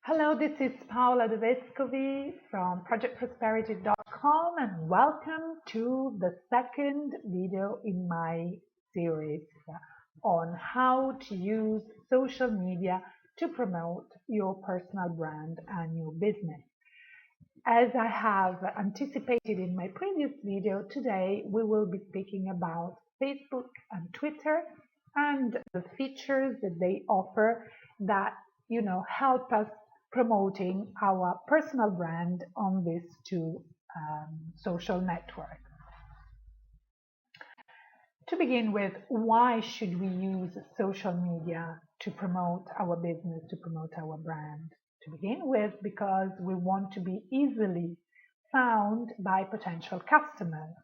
Hello, this is Paola De Vescovi from ProjectProsperity.com and welcome to the second video in my series on how to use social media to promote your personal brand and your business. As I have anticipated in my previous video, today we will be speaking about Facebook and Twitter and the features that they offer that help us promoting our personal brand on these two social networks. To begin with, why should we use social media to promote our business, to promote our brand? To begin with, because we want to be easily found by potential customers,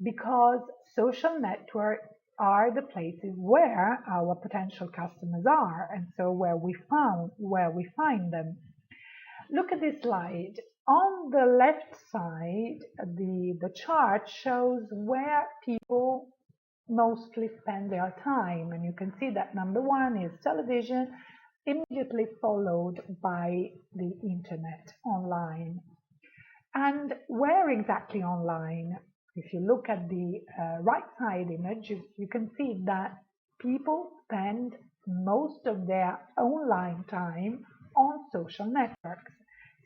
because social networks are the places where our potential customers are, and so where we find them. Look at this slide. On the left side, the chart shows where people mostly spend their time, and you can see that number one is television, immediately followed by the internet, online. And where exactly online? If you look at the right side image, you can see that people spend most of their online time on social networks.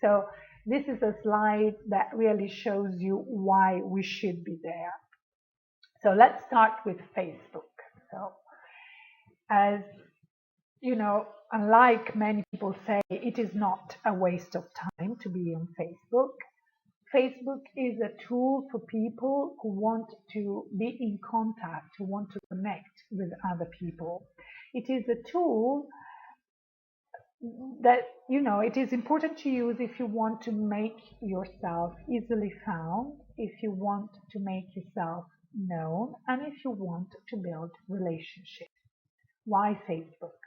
So this is a slide that really shows you why we should be there. So let's start with Facebook. So as you know, unlike many people say, it is not a waste of time to be on Facebook. Facebook is a tool for people who want to be in contact, who want to connect with other people. It is a tool that, it is important to use if you want to make yourself easily found, if you want to make yourself known, and if you want to build relationships. Why Facebook?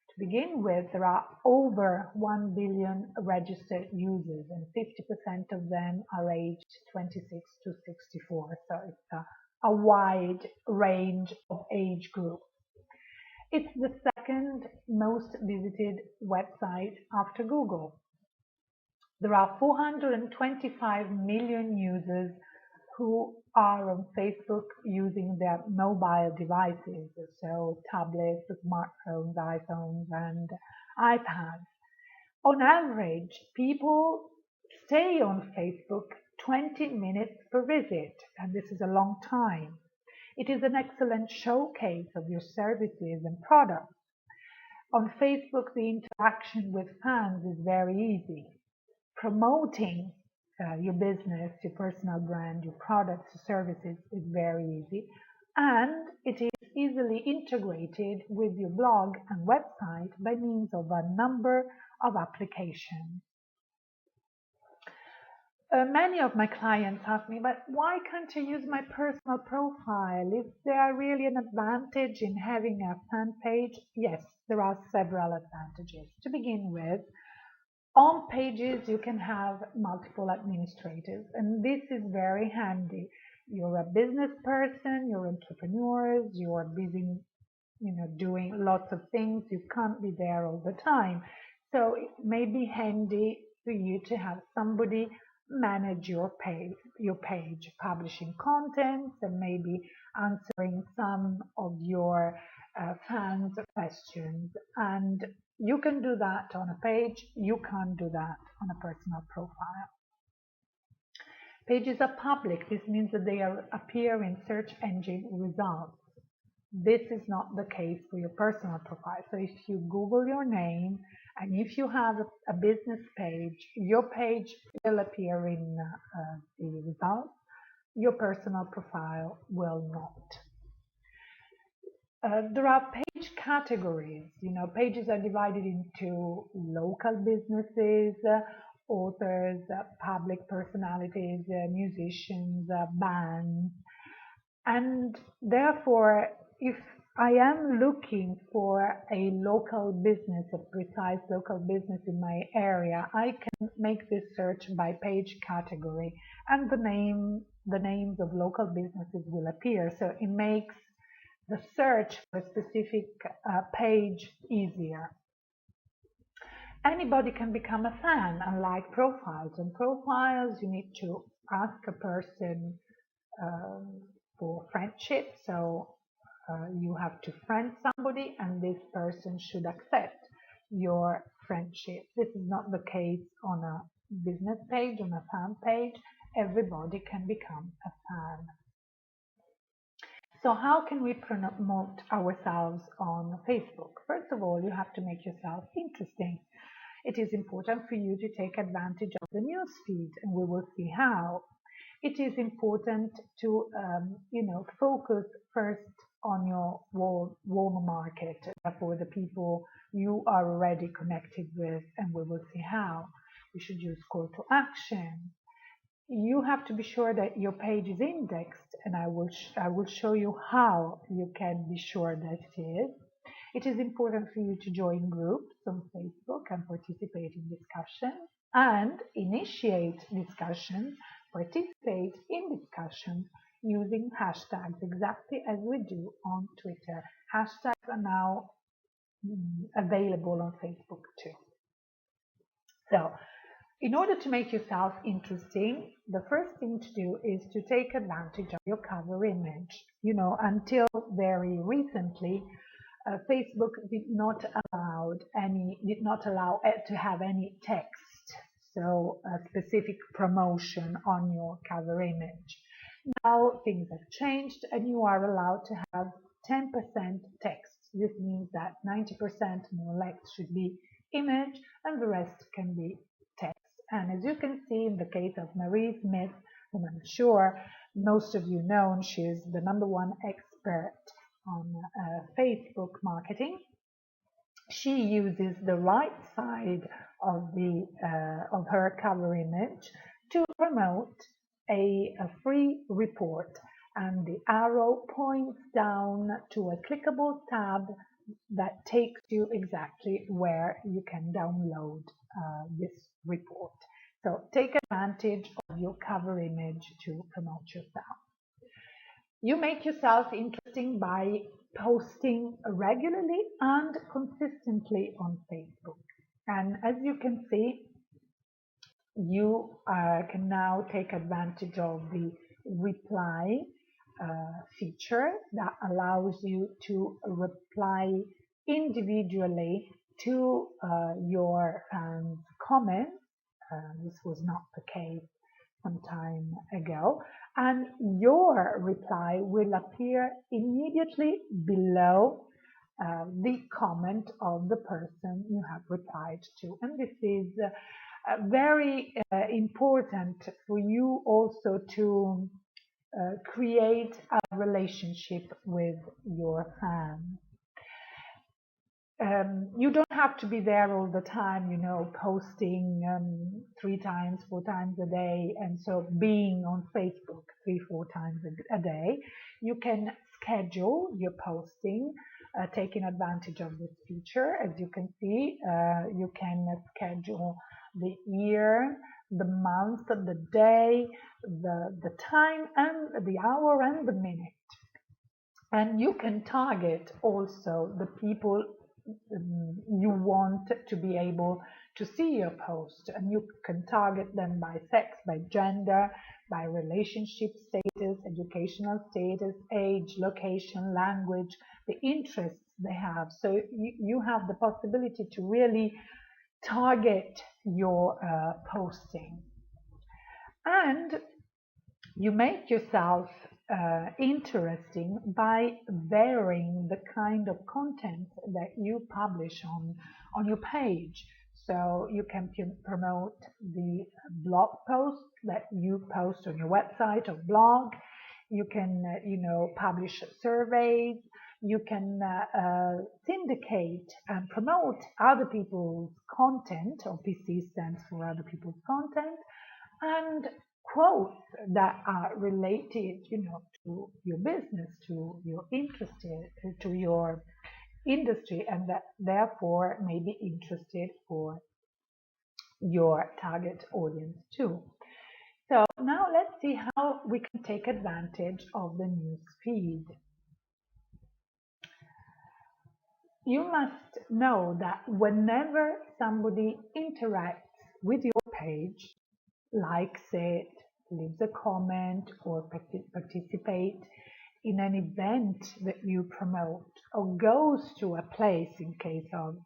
To begin with, there are over 1 billion registered users, and 50% of them are aged 26 to 64. So it's a wide range of age groups. It's the second most visited website after Google. There are 425 million users who are on Facebook using their mobile devices, so tablets, smartphones, iPhones, and iPads. On average, people stay on Facebook 20 minutes per visit, and this is a long time. It is an excellent showcase of your services and products. On Facebook, the interaction with fans is very easy. Promoting your business, your personal brand, your products, your services is very easy, and it is easily integrated with your blog and website by means of a number of applications. Many of my clients ask me, but why can't I use my personal profile? Is there really an advantage in having a fan page? Yes, there are several advantages. To begin with, on pages, you can have multiple administrators, and this is very handy. You're a business person, you're entrepreneurs, you're busy, doing lots of things. You can't be there all the time. So it may be handy for you to have somebody manage your page, publishing content and maybe answering some of your fans' questions. And you can do that on a page, you can't do that on a personal profile. Pages are public. This means that they appear in search engine results. This is not the case for your personal profile. So if you Google your name and if you have a business page, your page will appear in the results. Your personal profile will not. There are page categories. Pages are divided into local businesses, authors, public personalities, musicians, bands. And therefore, if I am looking for a local business, a precise local business in my area, I can make this search by page category, and the names of local businesses will appear. So it makes the search for a specific page easier. Anybody can become a fan, unlike profiles. On profiles, you need to ask a person for friendship. So you have to friend somebody, and this person should accept your friendship. This is not the case on a business page, on a fan page. Everybody can become a fan. So how can we promote ourselves on Facebook? First of all, you have to make yourself interesting. It is important for you to take advantage of the news feed, and we will see how. It is important to, focus first on your warm market, for the people you are already connected with, and we will see how. We should use call to action. You have to be sure that your page is indexed, and I will show you how you can be sure that it is. It is important for you to join groups on Facebook and participate in discussions and initiate discussions, participate in discussions using hashtags, exactly as we do on Twitter. Hashtags are now available on Facebook too. So, in order to make yourself interesting, the first thing to do is to take advantage of your cover image. Until very recently, Facebook did not allow it to have any text, so a specific promotion on your cover image. Now things have changed, and you are allowed to have 10% text. This means that 90% more or less should be image, and the rest can be text. And as you can see in the case of Marie Smith, whom I'm sure most of you know, she's the #1 expert on Facebook marketing. She uses the right side of her cover image to promote a free report, and the arrow points down to a clickable tab that takes you exactly where you can download this report. So take advantage of your cover image to promote yourself. You make yourself interesting by posting regularly and consistently on Facebook. And as you can see, you can now take advantage of the reply feature that allows you to reply individually to your comments. This was not the case some time ago, and your reply will appear immediately below the comment of the person you have replied to. And this is very important for you also to create a relationship with your fans. You don't have to be there all the time, posting 3 times, 4 times a day, and so being on Facebook 3, 4 times a day. You can schedule your posting, taking advantage of this feature. As you can see, you can schedule the year, the month, the day, the time, and the hour, and the minute. And you can target also the people you want to be able to see your post, and you can target them by sex, by gender, by relationship status, educational status, age, location, language, the interests they have. So you have the possibility to really target your posting, and you make yourself interesting by varying the kind of content that you publish on your page. So you can promote the blog posts that you post on your website or blog. You can, publish surveys. You can syndicate and promote other people's content, or PC stands for other people's content, and quotes that are related, to your business, to your interest, to your industry, and that therefore may be interested for your target audience too. So now let's see how we can take advantage of the news feed. you must know that whenever somebody interacts with your page, likes it, leaves a comment, or participate in an event that you promote, or goes to a place in case of,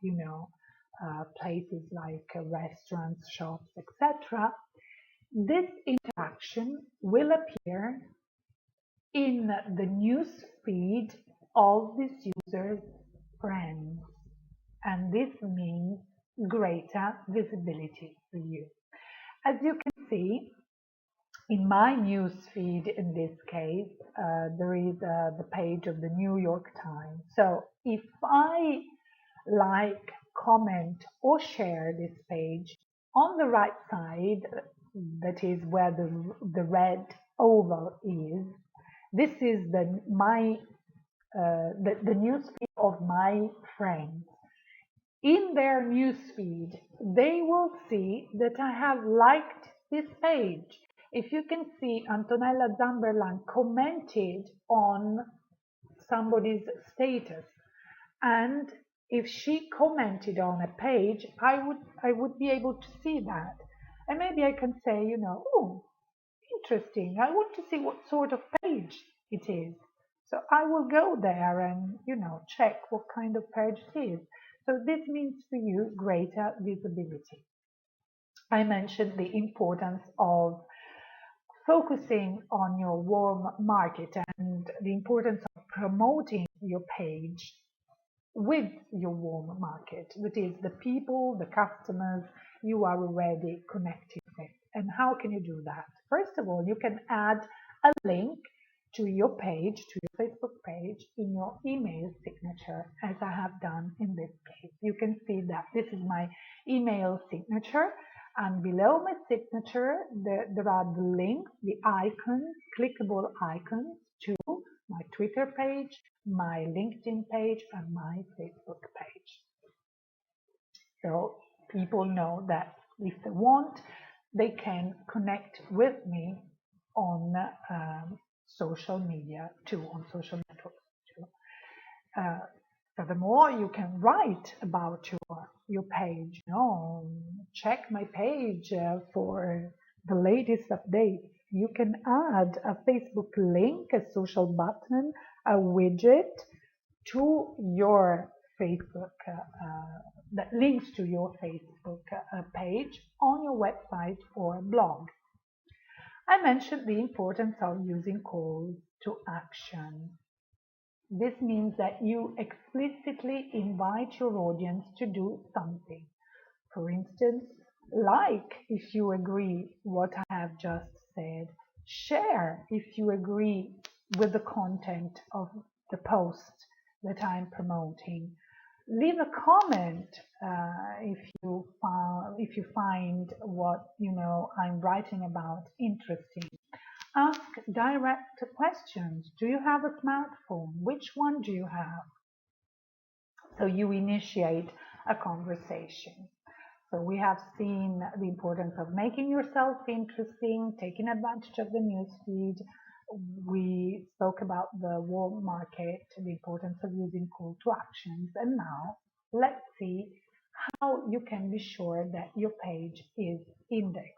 places like restaurants, shops, etc., this interaction will appear in the news feed of this user's friends, and this means greater visibility for you. As you can see, in my news feed, in this case, there is the page of the New York Times. So if I like, comment, or share this page, on the right side, that is where the red oval is, this is the news feed of my friends. In their newsfeed, they will see that I have liked this page. If you can see, Antonella Zamberlan commented on somebody's status, and if she commented on a page, I would be able to see that, and maybe I can say, oh, interesting. I want to see what sort of page it is. So I will go there and, check what kind of page it is. So this means for you greater visibility. I mentioned the importance of focusing on your warm market and the importance of promoting your page with your warm market, that is the people, the customers you are already connected with. And how can you do that? First of all, you can add a link to your page, to your Facebook page, in your email signature, as I have done in this case. You can see that this is my email signature, and below my signature there are the links, the icons, clickable icons to my Twitter page, my LinkedIn page, and my Facebook page. So people know that if they want, they can connect with me on social media too, on social networks too. Furthermore, you can write about your page. Check my page for the latest updates. You can add a Facebook link, a social button, a widget to your Facebook that links to your Facebook page on your website or blog. I mentioned the importance of using calls to action. This means that you explicitly invite your audience to do something. For instance, like if you agree what I have just said, share if you agree with the content of the post that I'm promoting, leave a comment if you find what I'm writing about interesting. Ask direct questions. Do you have a smartphone? Which one do you have? So you initiate a conversation. So we have seen the importance of making yourself interesting, taking advantage of the newsfeed. We spoke about the warm market, the importance of using call to actions. And now let's see how you can be sure that your page is indexed.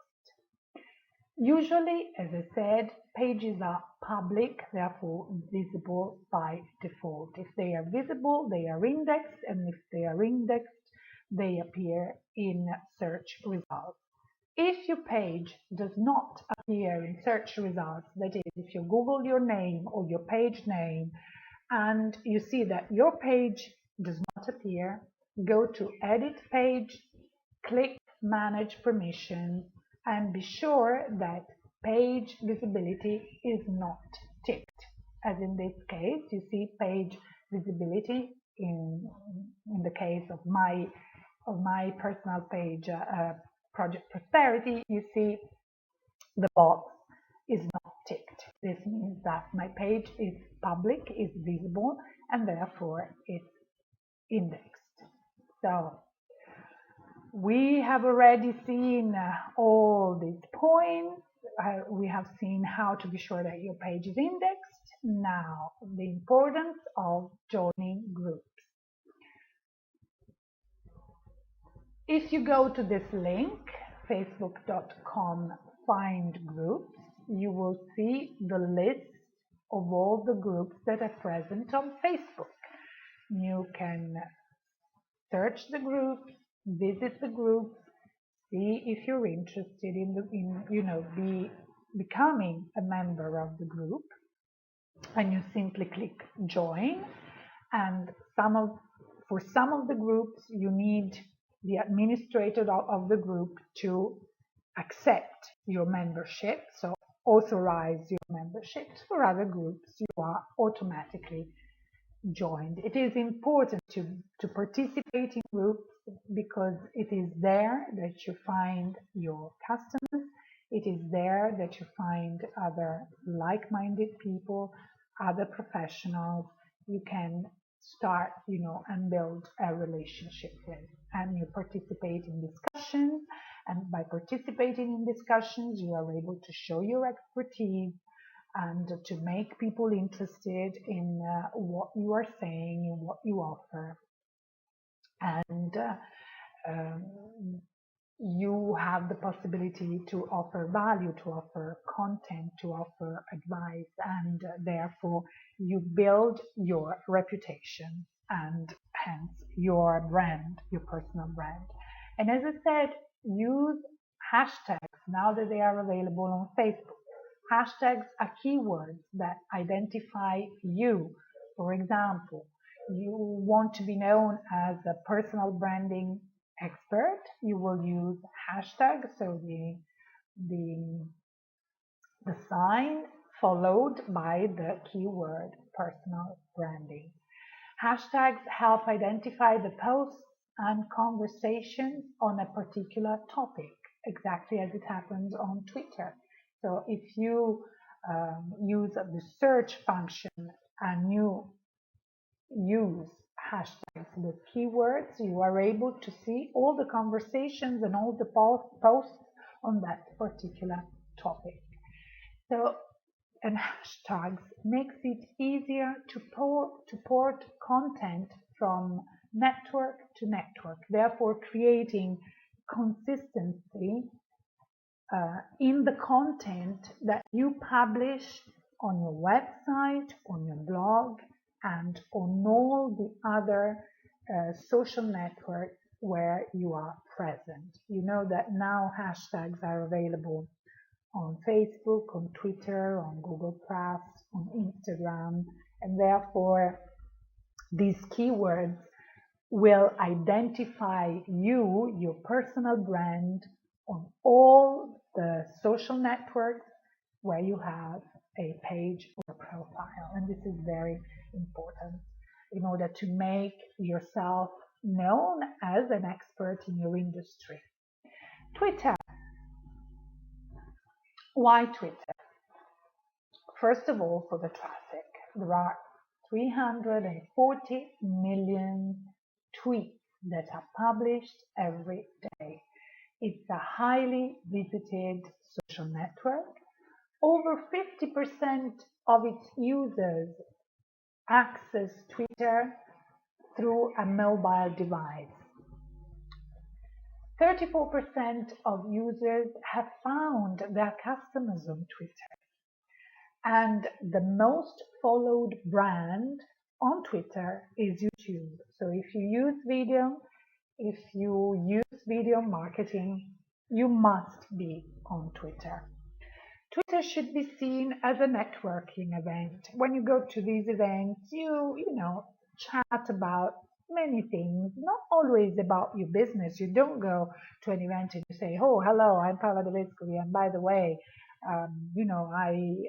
Usually, as I said, pages are public, therefore visible by default. If they are visible, they are indexed, and if they are indexed, they appear in search results. If your page does not appear in search results, that is, if you Google your name or your page name and you see that your page does not appear, go to Edit Page, click Manage Permissions, and be sure that page visibility is not ticked. As in this case, you see page visibility in the case of my personal page, Project Prosperity. You see the box is not ticked. This means that my page is public, is visible, and therefore it's indexed. So we have already seen all these points. We have seen how to be sure that your page is indexed. Now, the importance of joining groups. If you go to this link, facebook.com find groups, you will see the list of all the groups that are present on Facebook. You can search the groups, visit the groups, see if you're interested in becoming a member of the group, and you simply click join. And for some of the groups, you need the administrator of the group to accept your membership, so authorize your membership. For other groups, you are automatically joined. It is important to participate in groups because it is there that you find your customers. It is there that you find other like-minded people, other professionals you can start, and build a relationship with. And you participate in discussions, and by participating in discussions, you are able to show your expertise and to make people interested in what you are saying and what you offer. And you have the possibility to offer value, to offer content, to offer advice, and therefore you build your reputation and hence your brand, your personal brand. And as I said, use hashtags now that they are available on Facebook. Hashtags are keywords that identify you. For example, you want to be known as a personal branding expert, you will use hashtag, so the sign followed by the keyword personal branding. Hashtags help identify the posts and conversations on a particular topic, exactly as it happens on Twitter. So if you use the search function and you use hashtags with keywords, you are able to see all the conversations and all the posts on that particular topic. So, and hashtags makes it easier to port content from network to network, therefore creating consistency in the content that you publish on your website, on your blog, and on all the other social networks where you are present. You know that now hashtags are available on Facebook, on Twitter, on Google+, on Instagram, and therefore these keywords will identify you, your personal brand, on all the social networks where you have a page or profile. And this is very important in order to make yourself known as an expert in your industry. Twitter. Why Twitter? First of all, for the traffic. There are 340 million tweets that are published every day. It's a highly visited social network. Over 50% of its users access Twitter through a mobile device. 34% of users have found their customers on Twitter. And the most followed brand on Twitter is YouTube. So if you use video marketing, you must be on Twitter. Twitter should be seen as a networking event. When you go to these events, you chat about many things, not always about your business. You don't go to an event and you say, oh, hello, I'm Paola De Vescovi, and by the way, I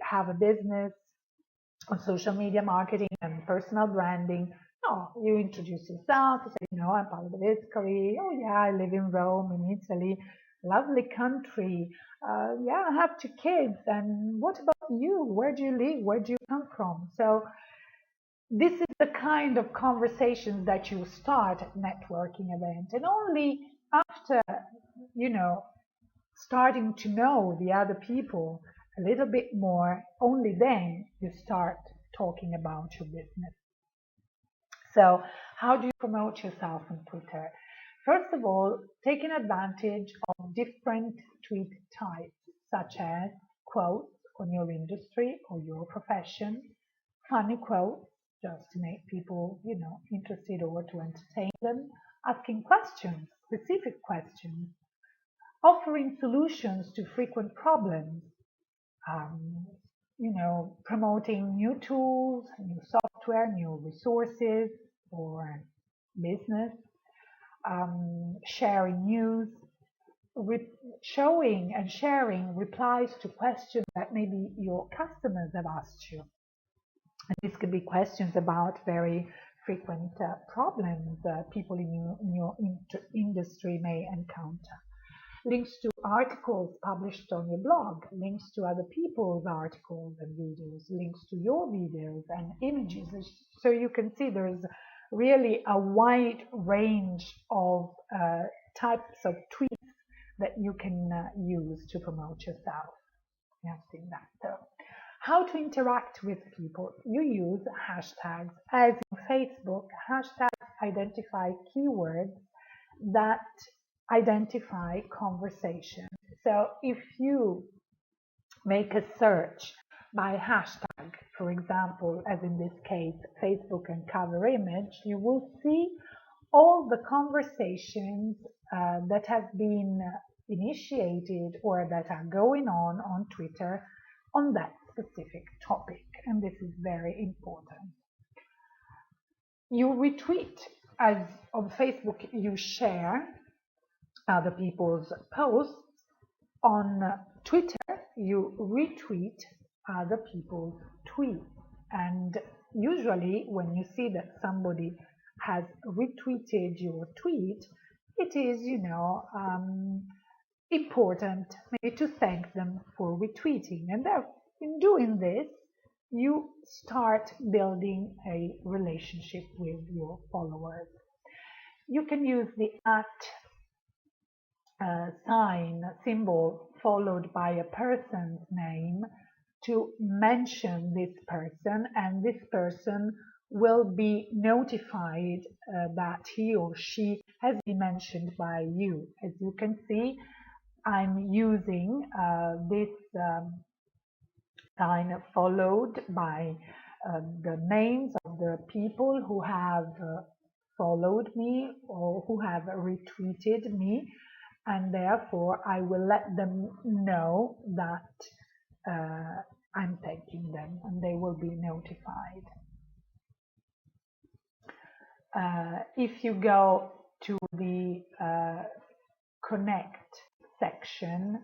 have a business on social media marketing and personal branding. No, you introduce yourself, you say, I'm Paola De Vescovi. Oh yeah, I live in Rome, in Italy. Lovely country. Yeah, I have 2 kids. And what about you? Where do you live? Where do you come from? So this is the kind of conversations that you start at networking event. And only after, starting to know the other people a little bit more, only then you start talking about your business. So how do you promote yourself on Twitter? First of all, taking advantage of different tweet types, such as quotes on your industry or your profession, funny quotes, just to make people, interested or to entertain them, asking questions, specific questions, offering solutions to frequent problems, um, promoting new tools, new software, new resources for business, sharing news, showing and sharing replies to questions that maybe your customers have asked you. And these could be questions about very frequent problems people in your industry may encounter. Links to articles published on your blog, links to other people's articles and videos, links to your videos and images. So you can see there's really a wide range of types of tweets that you can use to promote yourself. You have seen that. So, how to interact with people? You use hashtags. As in Facebook, hashtags identify keywords that identify conversation. So if you make a search by hashtag, for example, as in this case, Facebook and cover image, you will see all the conversations that have been initiated or that are going on Twitter on that specific topic. And this is very important. You retweet, as on Facebook you share other people's posts. On Twitter, you retweet other people's tweets. And usually when you see that somebody has retweeted your tweet, it is, important maybe to thank them for retweeting. And in doing this, you start building a relationship with your followers. You can use the sign, symbol, followed by a person's name to mention this person, and this person will be notified that he or she has been mentioned by you. As you can see, I'm using this sign followed by the names of the people who have followed me or who have retweeted me, and therefore I will let them know that I'm thanking them, and they will be notified. If you go to the Connect section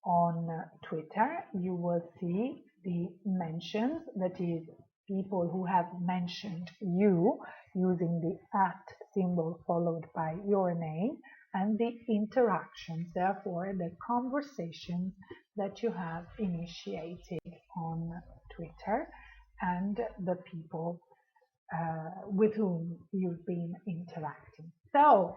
on Twitter, you will see the mentions, that is, people who have mentioned you using the symbol followed by your name, and the interactions, therefore the conversations that you have initiated on Twitter and the people with whom you've been interacting. So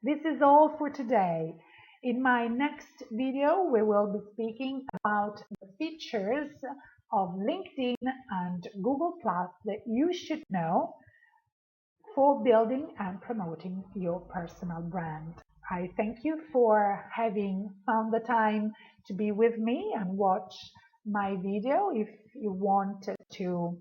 this is all for today. In my next video, we will be speaking about the features of LinkedIn and Google Plus that you should know for building and promoting your personal brand. I thank you for having found the time to be with me and watch my video. If you want to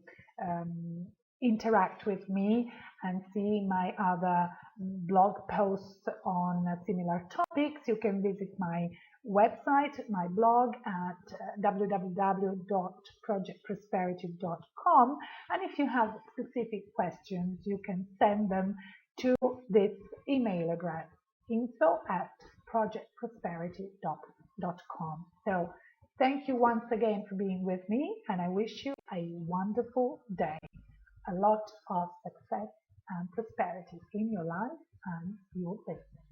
interact with me and see my other blog posts on similar topics, you can visit my website, my blog at www.projectprosperity.com, and if you have specific questions, you can send them to this email address, info@projectprosperity.com. So thank you once again for being with me, and I wish you a wonderful day. A lot of success and prosperity in your life and your business.